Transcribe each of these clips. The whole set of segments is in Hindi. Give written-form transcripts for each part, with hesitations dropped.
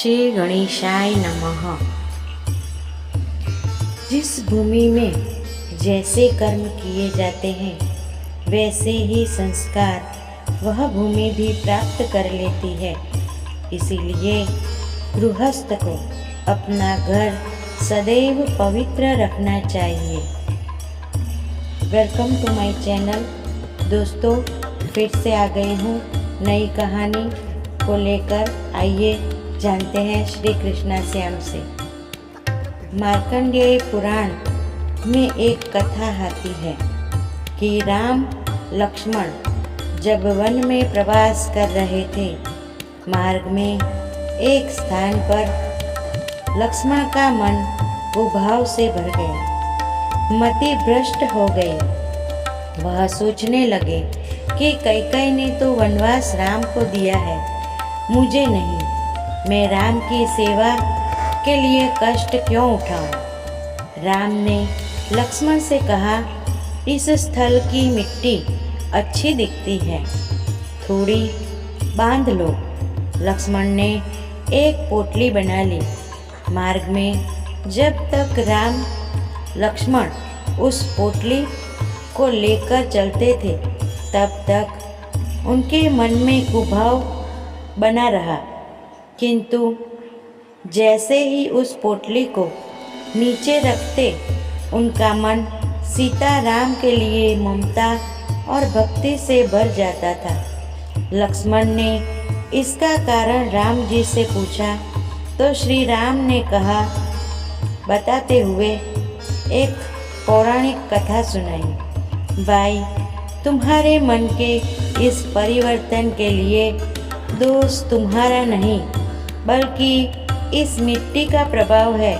श्री गणेशाय नमः। जिस भूमि में जैसे कर्म किए जाते हैं वैसे ही संस्कार वह भूमि भी प्राप्त कर लेती है। इसीलिए गृहस्थ को अपना घर सदैव पवित्र रखना चाहिए। Welcome to my channel. दोस्तों, फिर से आ गई हूँ नई कहानी को लेकर। आइए जानते हैं श्री कृष्णा श्याम से। मार्कंडेय पुराण में एक कथा आती है कि राम लक्ष्मण जब वन में प्रवास कर रहे थे, मार्ग में एक स्थान पर लक्ष्मण का मन उभाव से भर गया, मति भ्रष्ट हो गई। वह सोचने लगे कि कैकेयी ने तो वनवास राम को दिया है, मुझे नहीं। मैं राम की सेवा के लिए कष्ट क्यों उठाऊं? राम ने लक्ष्मण से कहा, इस स्थल की मिट्टी अच्छी दिखती है, थोड़ी बांध लो। लक्ष्मण ने एक पोटली बना ली। मार्ग में जब तक राम लक्ष्मण उस पोटली को लेकर चलते थे, तब तक उनके मन में कुभाव बना रहा। किंतु जैसे ही उस पोटली को नीचे रखते, उनका मन सीता राम के लिए ममता और भक्ति से भर जाता था। लक्ष्मण ने इसका कारण राम जी से पूछा तो श्री राम ने कहा, बताते हुए एक पौराणिक कथा सुनाई। भाई, तुम्हारे मन के इस परिवर्तन के लिए दोष तुम्हारा नहीं, बल्कि इस मिट्टी का प्रभाव है।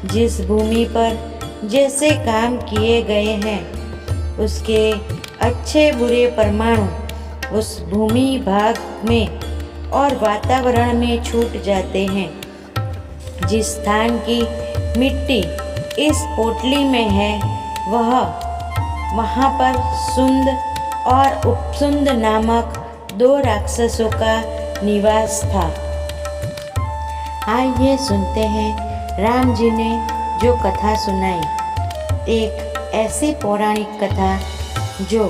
जिस भूमि पर जैसे काम किए गए हैं, उसके अच्छे बुरे परमाणु उस भूमि भाग में और वातावरण में छूट जाते हैं। जिस स्थान की मिट्टी इस पोटली में है, वहाँ पर सुंद और उपसुंद नामक दो राक्षसों का निवास था। आइए सुनते हैं राम जी ने जो कथा सुनाई। एक ऐसी पौराणिक कथा जो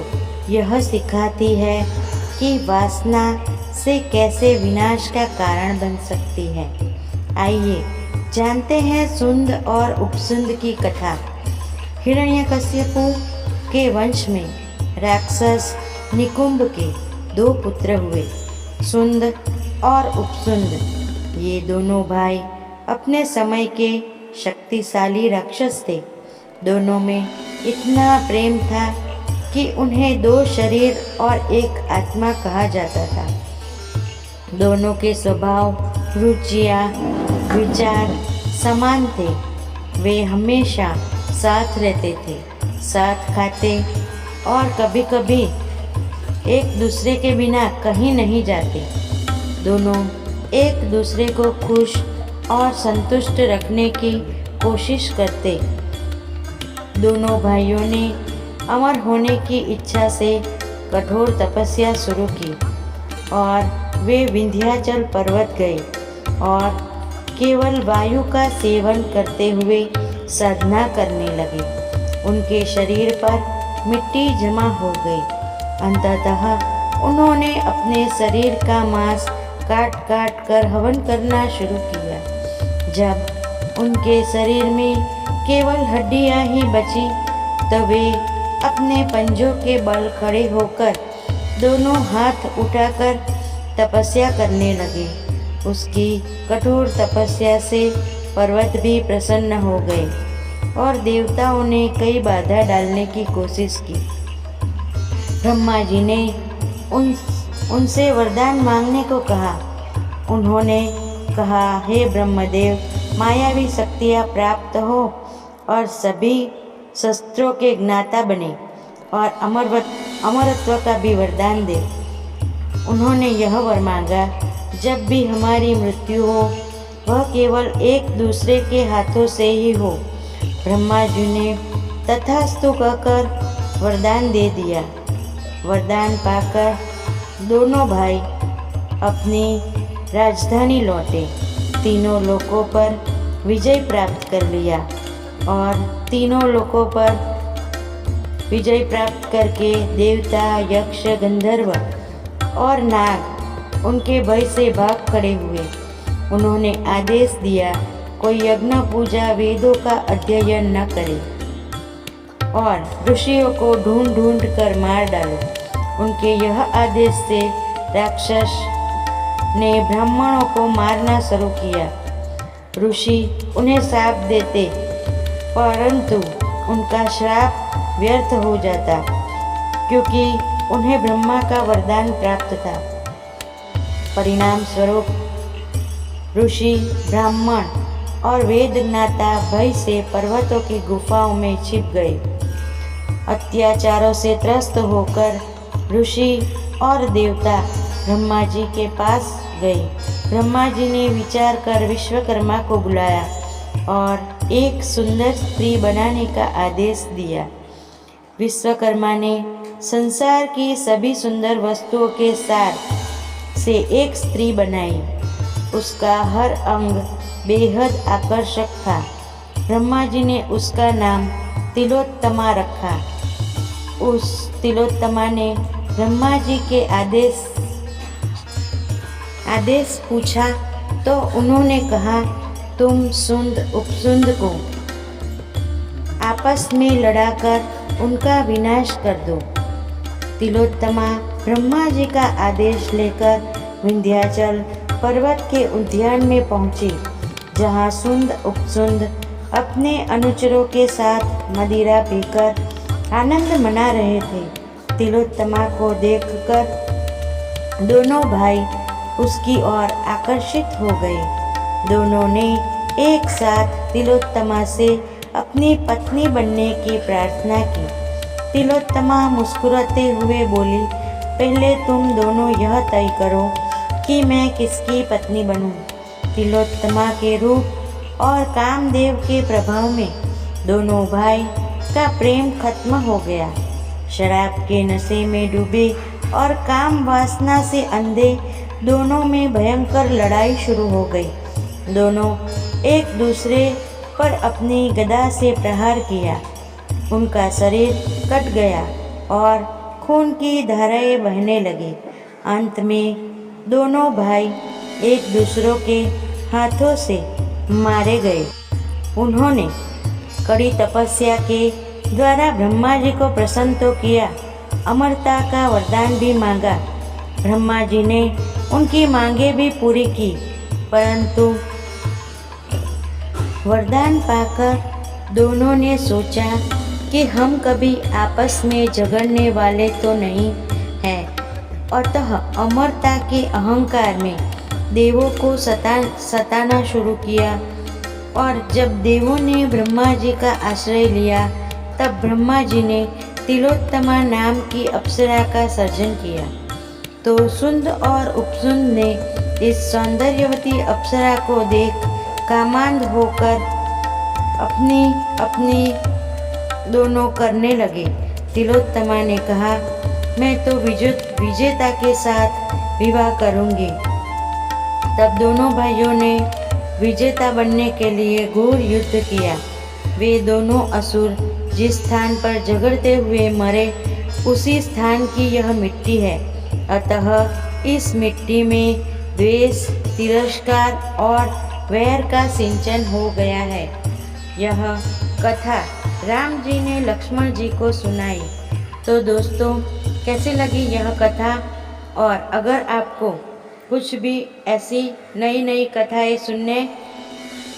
यह सिखाती है कि वासना से कैसे विनाश का कारण बन सकती है। आइए जानते हैं सुंद और उपसुंद की कथा। हिरण्यकश्यपु के वंश में राक्षस निकुंभ के दो पुत्र हुए, सुंद और उपसुंद। ये दोनों भाई अपने समय के शक्तिशाली राक्षस थे। दोनों में इतना प्रेम था कि उन्हें दो शरीर और एक आत्मा कहा जाता था। दोनों के स्वभाव, रुचियाँ, विचार समान थे। वे हमेशा साथ रहते थे, साथ खाते और कभी कभी एक दूसरे के बिना कहीं नहीं जाते। दोनों एक दूसरे को खुश और संतुष्ट रखने की कोशिश करते। दोनों भाइयों ने अमर होने की इच्छा से कठोर तपस्या शुरू की और वे विंध्याचल पर्वत गए और केवल वायु का सेवन करते हुए साधना करने लगे। उनके शरीर पर मिट्टी जमा हो गई। अंततः उन्होंने अपने शरीर का मांस काट काट कर हवन करना शुरू किया। जब उनके शरीर में केवल हड्डियां ही बची, तो वे अपने पंजों के बल खड़े होकर दोनों हाथ उठाकर तपस्या करने लगे। उसकी कठोर तपस्या से पर्वत भी प्रसन्न हो गए और देवताओं ने कई बाधा डालने की कोशिश की। ब्रह्मा जी ने उनसे वरदान मांगने को कहा। उन्होंने कहा, हे ब्रह्मदेव, मायावी शक्तियाँ प्राप्त हो और सभी शस्त्रों के ज्ञाता बने और अमरत्व का भी वरदान दे। उन्होंने यह वर मांगा, जब भी हमारी मृत्यु हो, वह केवल एक दूसरे के हाथों से ही हो। ब्रह्मा जी ने तथास्तु कहकर वरदान दे दिया। वरदान पाकर दोनों भाई अपनी राजधानी लौटे। तीनों लोकों पर विजय प्राप्त कर लिया और तीनों लोकों पर विजय प्राप्त करके देवता, यक्ष, गंधर्व और नाग उनके भय से भाग खड़े हुए। उन्होंने आदेश दिया, कोई यज्ञ, पूजा, वेदों का अध्ययन न करे और ऋषियों को ढूंढ ढूंढ कर मार डालो। उनके यह आदेश से राक्षस ने ब्राह्मणों को मारना शुरू किया। ऋषि उन्हें श्राप देते, परंतु उनका श्राप व्यर्थ हो जाता, क्योंकि उन्हें ब्रह्मा का वरदान प्राप्त था। परिणाम स्वरूप ऋषि, ब्राह्मण और वेद ज्ञाता भय से पर्वतों की गुफाओं में छिप गए। अत्याचारों से त्रस्त होकर ऋषि और देवता ब्रह्मा जी के पास गए। ब्रह्मा जी ने विचार कर विश्वकर्मा को बुलाया और एक सुंदर स्त्री बनाने का आदेश दिया। विश्वकर्मा ने संसार की सभी सुंदर वस्तुओं के सार से एक स्त्री बनाई। उसका हर अंग बेहद आकर्षक था। ब्रह्मा जी ने उसका नाम तिलोत्तमा रखा। उस तिलोत्तमा ने ब्रह्मा जी के आदेश पूछा तो उन्होंने कहा, तुम सुंद उपसुंद को आपस में लड़ाकर उनका विनाश कर दो। तिलोत्तमा ब्रह्मा जी का आदेश लेकर विंध्याचल पर्वत के उद्यान में पहुंची, जहां सुंद उपसुंद अपने अनुचरों के साथ मदिरा पीकर आनंद मना रहे थे। तिलोत्तमा को देखकर दोनों भाई उसकी ओर आकर्षित हो गए। दोनों ने एक साथ तिलोत्तमा से अपनी पत्नी बनने की प्रार्थना की। तिलोत्तमा मुस्कुराते हुए बोली, पहले तुम दोनों यह तय करो कि मैं किसकी पत्नी बनूं। तिलोत्तमा के रूप और कामदेव के प्रभाव में दोनों भाई का प्रेम खत्म हो गया। शराब के नशे में डूबे और काम वासना से अंधे दोनों में भयंकर लड़ाई शुरू हो गई। दोनों एक दूसरे पर अपनी गदा से प्रहार किया। उनका शरीर कट गया और खून की धाराएं बहने लगी। अंत में दोनों भाई एक दूसरों के हाथों से मारे गए। उन्होंने कड़ी तपस्या के द्वारा ब्रह्मा जी को प्रसन्न तो किया, अमरता का वरदान भी मांगा। ब्रह्मा जी ने उनकी मांगे भी पूरी की, परंतु वरदान पाकर दोनों ने सोचा कि हम कभी आपस में झगड़ने वाले तो नहीं हैं। अतः अमरता के अहंकार में देवों को सताना शुरू किया और जब देवों ने ब्रह्मा जी का आश्रय लिया तब ब्रह्मा जी ने तिलोत्तमा नाम की अप्सरा का सर्जन किया। तो सुंद और उपसुंद ने इस सौंदर्यवती अप्सरा को देख कामांध होकर अपनी दोनों करने लगे। तिलोत्तमा ने कहा, मैं तो विजेता के साथ विवाह करूंगी। तब दोनों भाइयों ने विजेता बनने के लिए घोर युद्ध किया। वे दोनों असुर जिस स्थान पर झगड़ते हुए मरे उसी स्थान की यह मिट्टी है। अतः इस मिट्टी में द्वेष, तिरस्कार और वैर का सिंचन हो गया है। यह कथा राम जी ने लक्ष्मण जी को सुनाई। तो दोस्तों, कैसी लगी यह कथा? और अगर आपको कुछ भी ऐसी नई नई कथाएं सुनने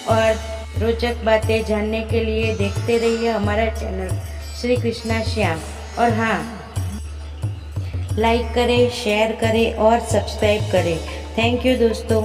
और रोचक बातें जानने के लिए देखते रहिए हमारा चैनल श्री कृष्णा श्याम। और हाँ, लाइक करें, शेयर करें और सब्सक्राइब करें। थैंक यू दोस्तों।